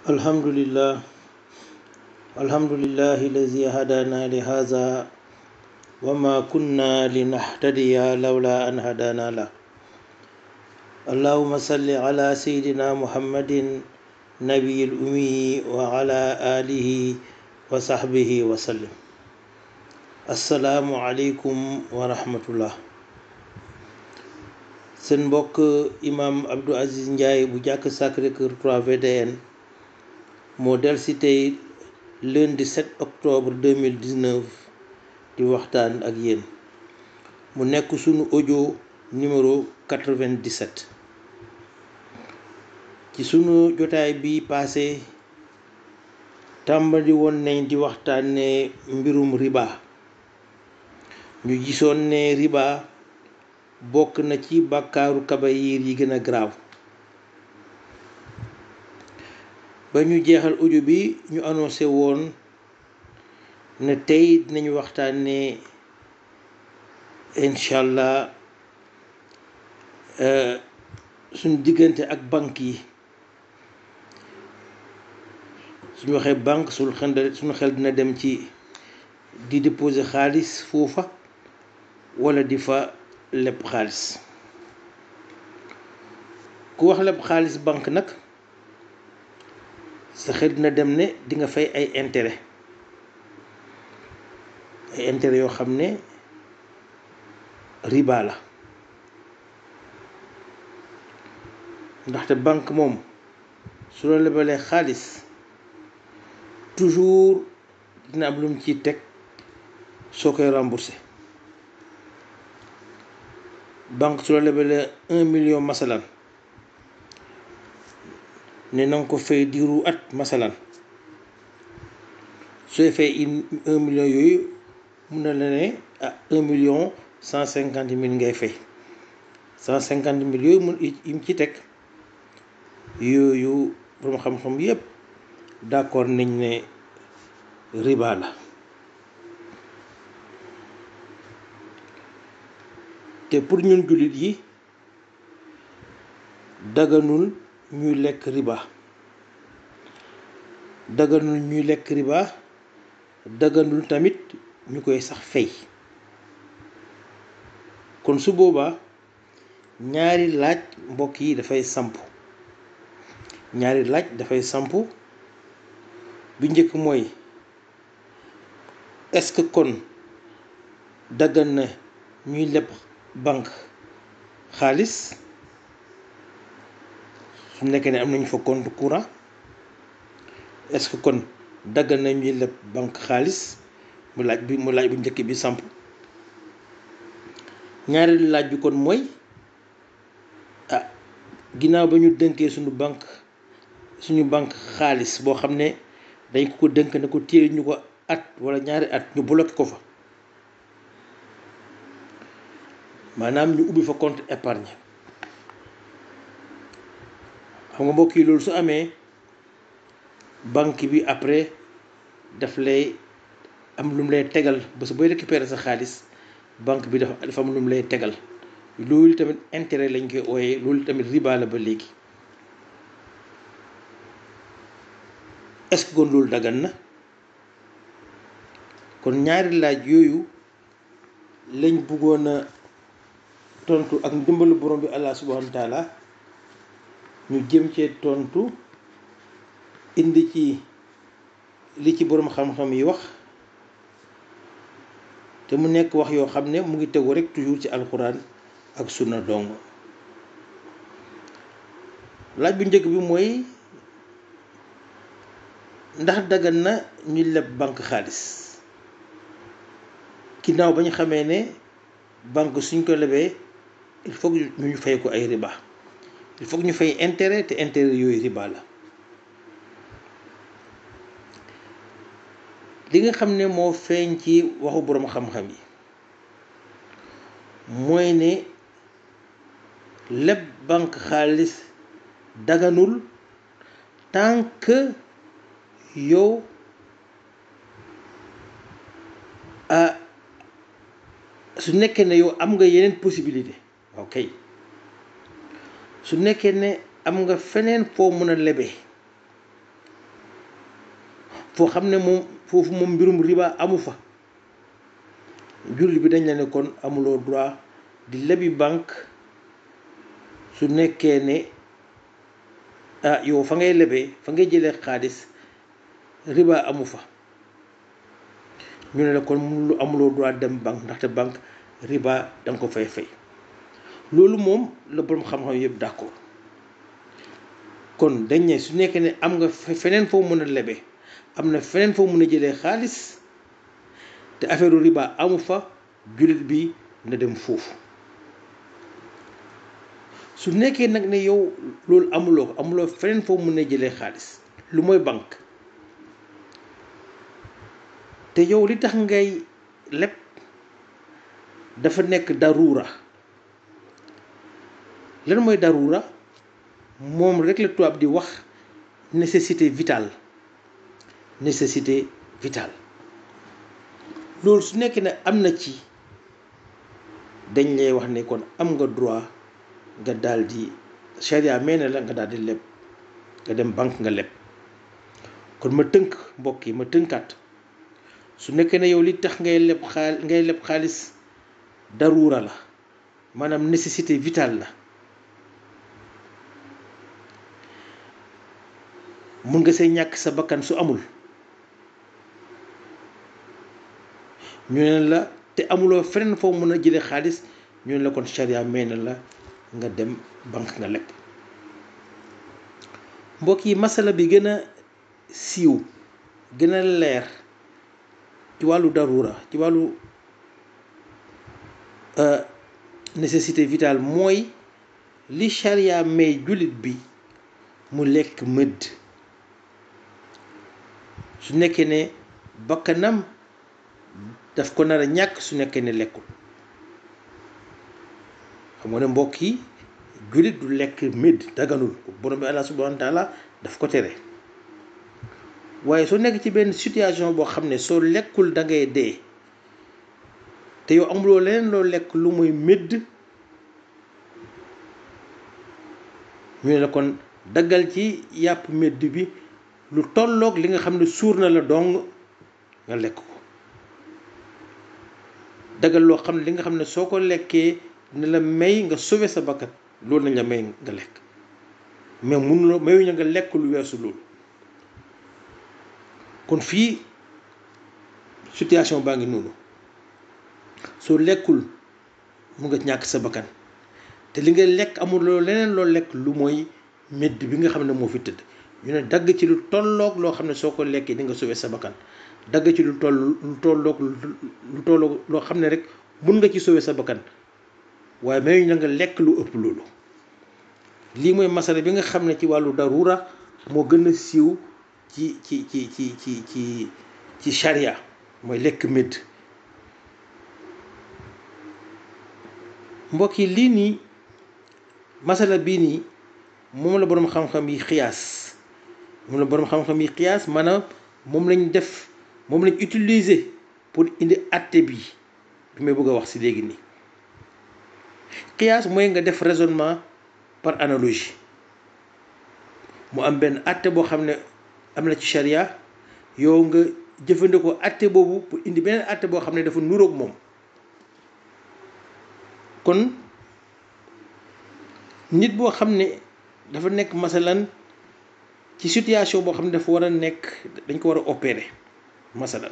الحمد لله الذي هدانا لهذا وما كنا لنهتدي لولا أن هدانا له. اللهم صل على سيدنا محمد نبي الأمي وعلى آله وصحبه وسلم. السلام عليكم ورحمة الله. seen mbokk imam Abdou Aziz Ndiaye bu jàkk Sacré-Cœur 3 VDN moo del si tey lundi 7 octobre 2019 di waxtaan ak yéen mu nekk sunu audio numéro 97. ci sunu jotaay bi passé tàmbali woon nañ di waxtaanee mbirum riba. ñu gisoon ne riba bokk na ci bàkkaaru kabayiir yi gën a garaaw. ba ñu jeexal audio bi ñu annoncé woon ne tey dinañu waxtaanee incha allah suñu diggante ak banque yi. suñu waxee banque suñu xel dina dem ci di déposer xaalis foofa wala di fa leb xaalis. ku wax leb xaalis banque nag sa xel dina dem ne di nga fay ay intérêt yoo xam ne riba la. ndaxte banque moom su la lebalee xaalis toujours dina am lu mu ciy teg soo koy remboursé. banque su la lebalee 1 million masalan ne na nga ko fay diiru at masalan, sooy fay 1 million yooyu mun na la ne 1,150,000 ngay fay. 150,000 yooyu mun yi mu ci teg yooyu borom xam-xam yépp d'accord nañ ne riba la. te pour ñun jullit yi daganul ñuy lekk riba. daganul tamit ñu koy sax fay. kon su boobaa ñaari laaj mbokk yi dafay samp. bi njëkk mooy est-ce que kon dagan na ñuy leb banque xaalis su nekkee ne am nañu fa compte courant? est-ce que kon dagan na ñuy leb banque xaalis? mu laaj bu njëkk bi samp. ñaareelu laaj bi kon mooy ginnaaw ba ñu dënkee suñu banque xaalis boo xam ne dañ ko dënk ne ko téye ñu ko at wala ñaari at ñu bloqué ko fa, maanaam ñu ubbi fa compte épargne. xam nga mbokk yi loolu su amee banque bi après daf lay am lu mu lay tegal ba su booy récupérer sa xaalis banque bi dafa am lu mu lay tegal. loolu tamit intérêt lañ koy ooyee, loolu tamit riba la ba léegi. est-ce que kon loolu dagan na? kon ñaari laaj yooyu lañ bëggoon a tontu ak ndimbalu borom bi Allah subhanahu wa taala ñu jëm cee tontu indi ci li ci borom xam-xam yi wax te mu nekk wax yoo xam ne mu ngi tegu rek toujours ci alxuraan ak sunna dong. laaj bu njëkk bi mooy ndax dagan na ñu leb banque xaalis ginnaaw ba ñu xamee ne banque suñ ko lebee il faut que ñu fay ko ay riba. il faut que ñu fay intérêt te intérêt yooyu riba la. li nga xam ne moo feeñ ci waxu boroom xam-xam yi mooy ne leb banque xaalis daganul tant que yow su nekkee ne yow am nga yeneen possibilité. ok su nekkee ne am nga feneen foo mën a lebee foo xam ne moom foofu moom mbirum riba amu fa, jullit bi dañ la ne kon amuloo droit di lebi banque su nekkee ne yow fa ngay lebee fa ngay jëlee xaalis riba amu fa. ñu ne la kon lu amuloo droit dem banque ndaxte banque riba danga ko fay fay. loolu moom la borom xam-xam yëpp d'accord. kon dañ ne su nekkee ne am nga feneen foo mën a lebe, am na feneen foo mën a jëlee xaalis te affaire riba amu fa, jullit bi na dem foofu. su nekkee nag ne yow loolu amuloo feneen foo mën a jëlee xaalis lu mooy banque, te yow li tax ngay leb dafa nekk daruura. lan mooy daruura? moom rek la tubaab di wax nécessité vitale. nécessité vitale loolu su nekkee ne am na ci, dañ lay wax ne kon am nga droit nga daal di charia may na la nga daal di leb, nga dem banque nga leb. kon ma tënk mbokk yi, ma tënkaat, su nekkee ne yow li tax ngay leb xaalis daruura la, maanaam nécessité vitale la, mun nga see ñàkk sa bakkan su amul, ñu ne la te amuloo feneen foo mën a jëlee xaalis, ñu ne la kon charia may na la nga dem banque nga leb. mbokk yi, masala bi gën a siiw, gën a leer ci wàllu daruura, ci wàllu nécessité vitale mooy li charia may jullit bi mu lekk mëdd su nekkee ne bakkanam daf ko nar a ñàkk, su nekkee ne lekkul. xam nga ne mbokk yi, jullit du lekk mëdd, daganul. borom bi Allah subhanahu wa taala daf ko tere. waaye soo nekk ci benn situation boo xam ne soo lekkul da ngay dee, te yow amuloo leneen loo lekk lu muy mëdd, ñu ne la kon daggal ci yàpp mëdd bi lu tolloog li nga xam ne suur na la dong nga lekk ko. daggal loo xam ne li nga xam ne soo ko lekkee ne la may nga sauver sa bakkan, loolu nañ la may nga lekk, mais mënuloo mayuñu nga lekk lu weesu loolu. kon fii situation baa ngi noonu, soo lekkul mu nga ñàkk sa bakkan, te li nga lekk amuloo leneen loo lekk lu mooy medd bi nga xam ne moo fi tëdd. ñu ne dagg ci lu tolloog loo xam ne soo ko lekkee di nga sauver sa bakkan, dagg ci lu tolloog loo xam ne rek mun nga ci sauver sa bakkan, waaye mayuñ la nga lekk lu ëpp loolu. lii mooy masala bi nga xam ne ci wàllu daruura moo gën a siiw ci charia, mooy lekk medd. mbokk yi, lii nii masala bii nii moom la boroom xam-xam yi xiyaas, maanaam moom lañ utiliser pour indi atte bi may bëgg a wax ci léegi nii. xiyaas mooy nga def raisonnement par analogie. mu am benn atte boo xam ne am na ci charia, yow nga jëfandikoo atte boobu pour indi beneen atte boo xam ne dafa nuroog moom. kon nit boo xam ne dafa nekk masalan ci situation boo xam ne dafa war a nekk, dañ ko war a opérer masalan,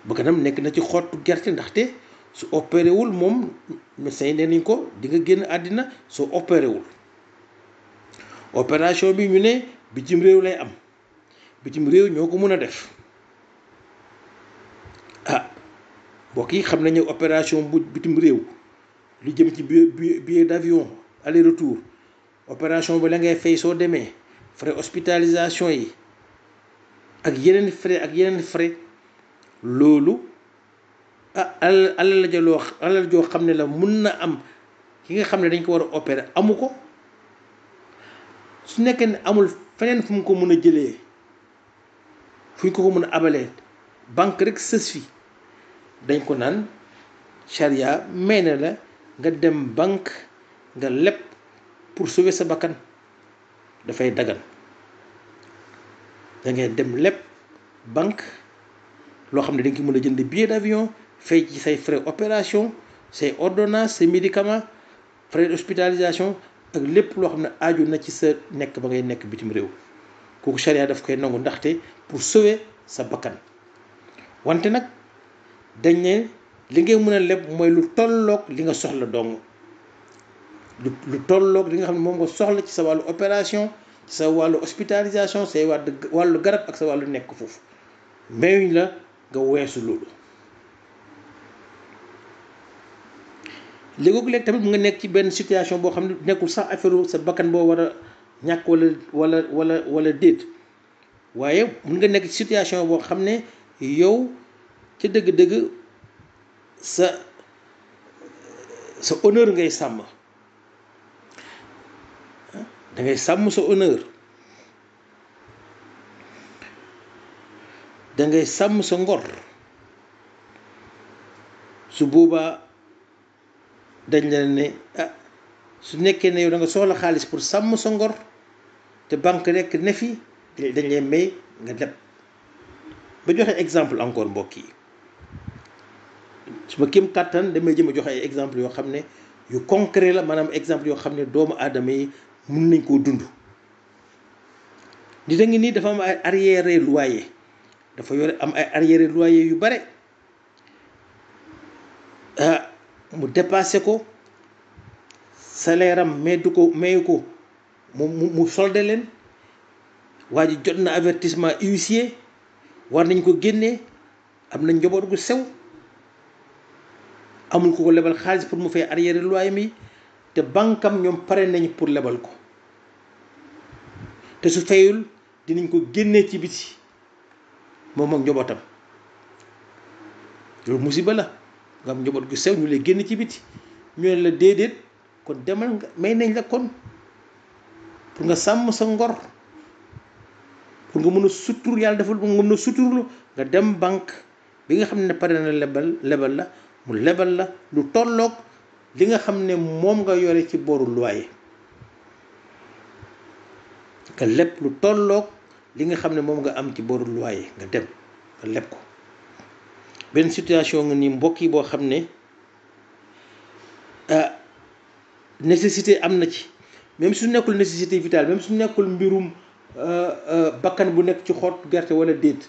bakkanam nekk na ci xottu gerte, ndaxte su opéré wul moom médecin yi nee nañ ko di nga génn àddina soo opéré wul. opération bi ñu ne bitim réew lay am, bitim réew ñoo ko mën a def. mbokk yi xam nañu opération bu bitim réew lu jëm ci billet d'avion aller retour, opération bi la ngay fay soo demee, frais hospitalisation yi ak yeneen frais loolu alal joo xam ne la mun na am ki nga xam ne dañ ko war a opérer amu ko. su nekkee ne amul feneen fu mu ko mën a jëlee, fu ñu ko mën a abalee, banque rek sës fi, dañ ko naan charia may na la nga dem banque nga leb pour sauver sa bakkan, dafay dagan. da ngay dem leb banque loo xam ne da nga ci mën a jënd billet d'avion fay ci say frais opération say ordonnance say médicaments frais d'hospitalisation ak lépp loo xam ne aaju na ci sa nekk ba ngay nekk bitim réew kooku charia daf koy nangu ndaxte pour sauver sa bakkan wante nag dañ ne li ngay mën a leb mooy lu tolloog li nga soxla dong lu tolloog li nga xam ne moom nga soxla ci sa wàllu opération ci sa wàllu hospitalisation say wàllu garab ak sa wàllu nekk foofu mayuñ la nga weesu loolu léegi tamit mu nga nekk ci benn situation boo xam ne nekkul sax affaire sa bakkan boo war a ñàkk wala déet waaye mun nga nekk ci situation boo xam ne yow ca dëgg-dëgg sa honneur ngay sàmm da ngay sàmm sa honneur da ngay sàmm sa ngor su boobaa dañ la ne su nekkee ne yow da nga soxla xaalis pour sàmm sa ngor te banque rekk ne fi dañ lay may nga leb ba joxe exemple encore mbokk yi su ma kéem kàttan damay jëm a joxe ay exemple yoo xam ne yu concret la maanaam exemple yoo xam ne doomu aadama yi mun nañ koo dund nit a ngi nii dafa am ay arriéré loyer dafa yore am ay arriéré loyer yu bare mu dépassé ko salaire am mayu ko mu solde leen waa ji jot na avertissement huissier war nañ ko génnee am na njaboot gu sew amul ko lebal xaalis pour mu fay arriéré loyer mi te banque am ñoom pare nañ pour lebal ko te su fayul dinañ ko génnee ci biti moom ak njabootam loolu musiba la nga am njaboot gu sew ñu lay génn ci biti ñu ne la déedéet kon demal nga may nañ la kon pour nga sàmm sa ngor pour nga mën a sutur yàlla defal nga mën a suturlu nga dem banque bi nga xam ne pare na lebal la mu lebal la lu tolloog li nga xam ne moom nga yore ci boru loyer nga leb lu tolloog li nga xam ne moom nga am ci boru loyer nga dem nga leb ko benn situation nga ni mbokk yi boo xam ne nécessité am na ci même su nekkul nécessité vitale même su nekkul mbirum bakkan bu nekk ci xott gerte wala déet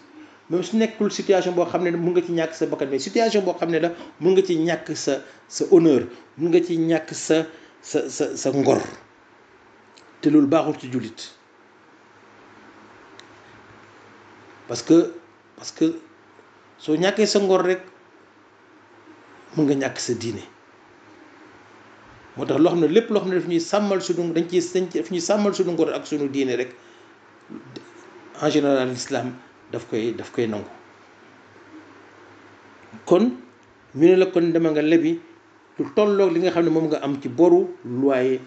même su nekkul situation boo xam ne mun nga ci ñàkk sa bakkan mais situation boo xam ne la mun nga ci ñàkk sa honneur mun nga ci ñàkk sa ngor te loolu baaxul ci jullit parce que soo ñàkkee sa ngor rek mun nga ñàkk sa diine moo tax loo xam ne lépp loo xam ne daf ñuy sàmmal suñu daf ñuy sàmmal suñu ngor ak suñu diine rek en général l'islam daf koy nangu kon ñu ne la kon dama nga lebi lu tolloog li nga xam ne moom nga am ci boru loyer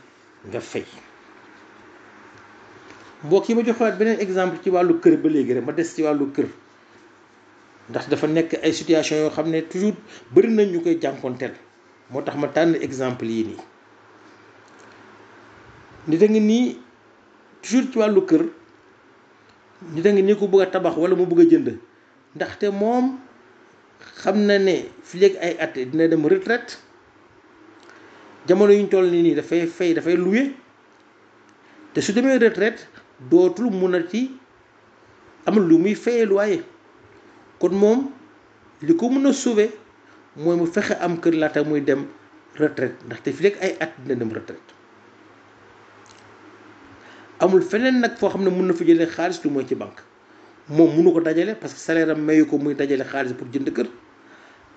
nga fay mbokk yi ma joxewaat beneen exemple ci wàllu kër ba léegi rek ma des ci wàllu kër ndax dafa nekk ay situation yoo xam ne toujours bëri nañ ñu koy jànkonteel moo tax ma tànn exemple yii nii nit a ngi nii toujours ci wàllu kër nit a ngi nii ko bëgg a tabax wala mu bëgg a jënd ndaxte moom xam na ne fi léegi ay at dina dem retraite jamono yuñ toll nii dafay louer te su demee retraite dootul mun a ci am lu muy fayee loyer kon moom li ko mën a sauver mooy mu fexe am kër laata muy dem retraite ndaxte fi léegi ay at dina dem retraite amul feneen nag foo xam ne mun na fa jëlee xaalis lu mooy ci banque moom munu ko dajale parce que salaire am mayu ko muy dajale xaalis pour jënd kër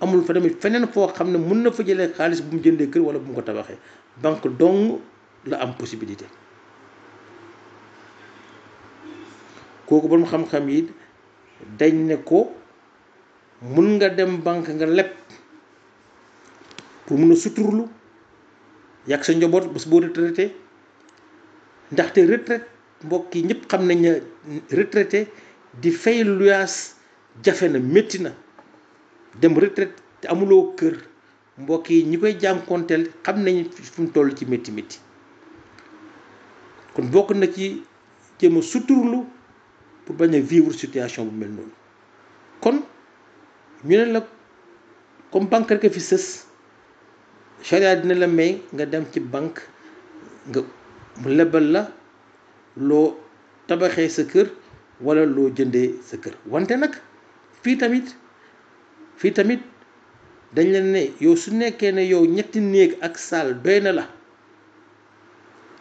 amul fa tamit feneen foo xam ne mun na fa jëlee xaalis bu mu jëndee kër wala bu mu ko tabaxee banque dong la am possibilité kooku borom xam-xam yi dañ ne ko mun nga dem banque nga leb pour mun a suturlu yàgg sa njaboot bés boo retraité ndaxte retraite mbokk yi ñëpp xam nañ ne retraité di fay luyaas jafe na métti na dem retraite te amuloo kër mbokk yi ñi koy jànkonteel xam nañ fu mu toll ci métti kon bokk na ci jéem a suturlu pour bañ a vivre situation bu mel noonu. kon ñu ne la comme banque rek fi sës charia dina la may nga dem ci banque nga mu lebal la loo tabaxee sa kër wala loo jëndee sa kër. wante nag fii tamit dañ leen ne yow su nekkee ne yow ñetti néeg ak salle doy na la,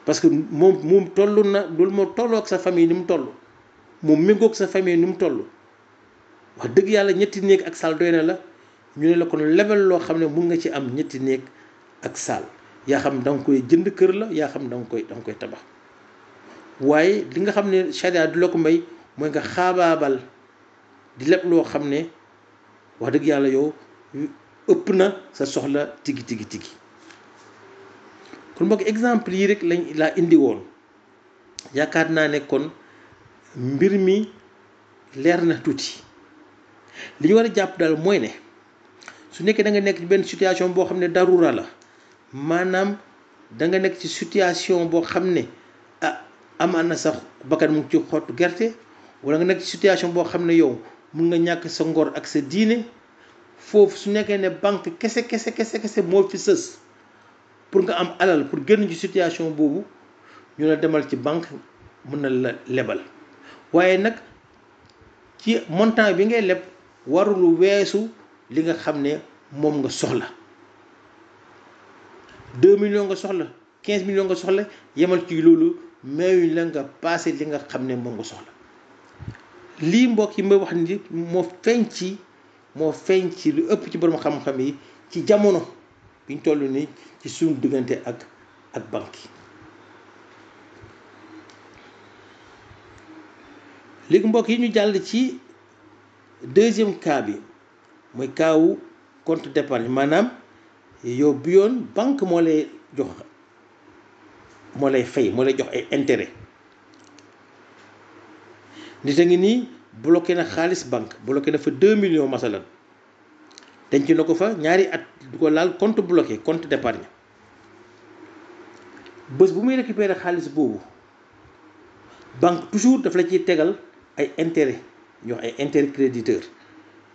parce que moom toll na loolu moo tolloo ak sa famille ni mu toll, moom méngoog sa famille ni mu toll, wax dëgg yàlla ñetti néeg ak salle doy na la. ñu ne la kon lebal loo xam ne mun nga ci am ñetti néeg ak salle, yaa xam da nga koy jënd kër la, yaa xam da nga koy tabax. waaye li nga xam ne charia du la ko may mooy nga xaabaabal di leb loo xam ne wax dëgg yàlla yow ëpp na sa soxla tigi. kon mbokk exemple yi rek laa indi woon. yaakaar naa ne kon mbir mi leer na tuuti. li ñu war a jàpp daal mooy ne su nekkee da nga nekk ci benn situation boo xam ne darura la, maanaam da nga nekk ci situation boo xam ne amaan na sax bakkan mu ngi ci xottu gerte, wala nga nekk ci situation boo xam ne yow mun nga ñàkk sa ngor ak sa diine, foofu su nekkee ne banque kese moo fi sës pour nga am alal pour génn ci situation boobu, ñu la demal ci banque mën na la lebal. waaye nag ci montant bi ngay leb warul weesu li nga xam ne moom nga soxla. 2 millions nga soxla, 15 millions nga soxla, yemal ci loolu, mayuñ la nga passé li nga xam ne moom nga soxla. lii mbokk yi may wax ni moo feeñ ci lu ëpp ci borom xam-xam yi ci jamono biñ toll nii ci suñu diggante ak banque yi. léegi mbokk yi ñu jàll ci deuxième cas bi, mooy kaawu compte d'épargne. maanaam yow bi yoon banque moo lay jox ay intérêt. nit a ngi nii bloqué na xaalis banque, bloqué na fa 2 millions masalan, denc na ko fa ñaari at du ko laal, compte bloqué, compte d'épargne. bés bu muy récupérer xaalis boobu, banque toujours daf la ciy tegal ay intérêt, ñu wax ay intérêt créditeur.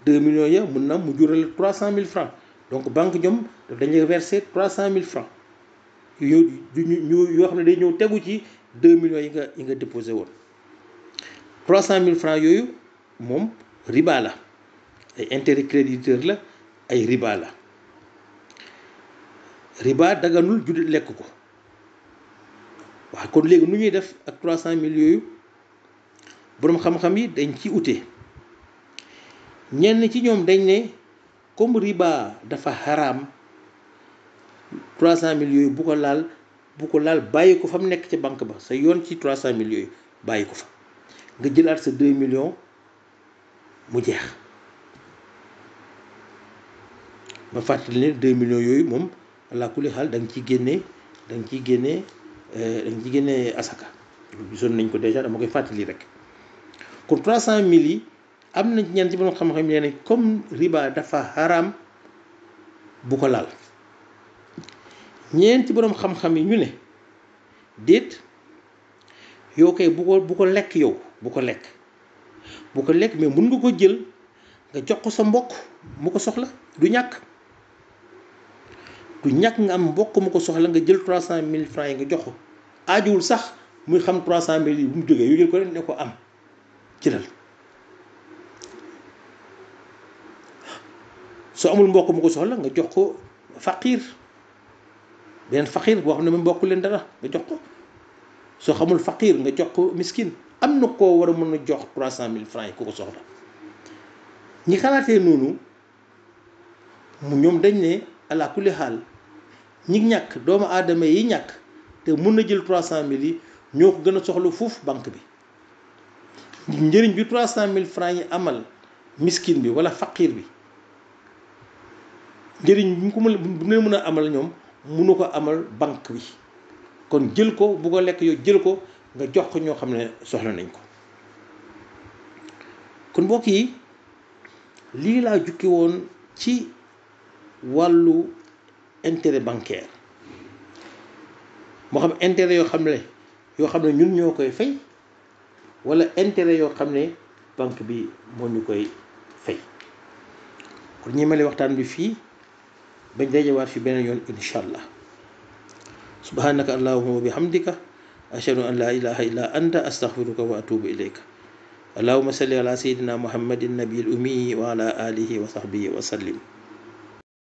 2 millions ya mun na mu jural 300 000 francs. donc banque ñoom daf dañuy verser 300 000 francs yoo xam ne day ñëw tegu ci 2 millions yi nga déposé woon. 300 000 francs yooyu moom riba la, ay intérêt créditeur la, ay riba la. riba daganul jullit lekk ko. waaw kon léegi nu ñuy def ak 300 000 yooyu? boroom xam-xam yi dañ ci ute. ñenn ci ñoom dañ ne comme riba dafa xaraam, 300 000 yooyu bu ko laal bàyyi ko fa mu nekk ci banque ba, sa yoon ci 300 000 yooyu bàyyi ko fa, nga jëlaat sa 2 millions mu jeex. ma fàttali ne 2 millions yooyu moom ala kulli xaal da nga ciy génnee asaka. gisoon nañ ko déjà, dama koy fàttali rek. kon 300 000 yi am na ñenn ci borom xam-xam yi ne comme riba dafa xaraam bu ko laal. ñeent ci borom xam-xam yi ñu ne déet, yow kay bu ko lekk, yow bu ko lekk mais mun nga ko jël nga jox ko sa mbokk mu ko soxla. du ñàkk nga am mbokk mu ko soxla, nga jël 300 000 francs yi nga jox ko. aajuwul sax muy xam 300 000 yi bu mu jógee, yow jël ko rek ne ko am ci lal. soo amul mbokk mu ko soxla, nga jox ko faqiir, beneen faqiir boo xam ne même bokku leen dara, nga jox ko. soo xamul faqiir nga jox ko miskin. am na koo war a mën a jox 300 000 francs yi ku ko soxla. ñi xalaatee noonu ñoom dañ ne ala kulli xaal ñi ñàkk, doomu aadama yi ñàkk te mun na jël 300 000 yi ñoo ko gën a soxla foofu banque bi. njëriñ bi 300 000 francs yi amal miskin bi wala faqiir bi, njëriñ bu ne mën a amal ñoom mënu ko amal banque bi. kon jël ko, bu ko lekk yow jël ko nga jox ko ñoo xam ne soxla nañ ko. kon mbokk yi lii laa jukki woon ci wàllu intérêt bancaire, moo xam intérêt yoo xam ne ñun ñoo koy fay, wala intérêt yoo xam ne banque bi moo ñu koy fay. kon ñemale waxtaan bi fii bañ dajewaat fi beneen yoon incha allah. subhanaka allahumma wa bihamdika ashhadu an la ilaha illa anta astaghfiruka wa atubu ilayka. allahumma salli ala sayyidina muhammadin nabiyil ummi wa ala alihi wa sahbihi wa sallim.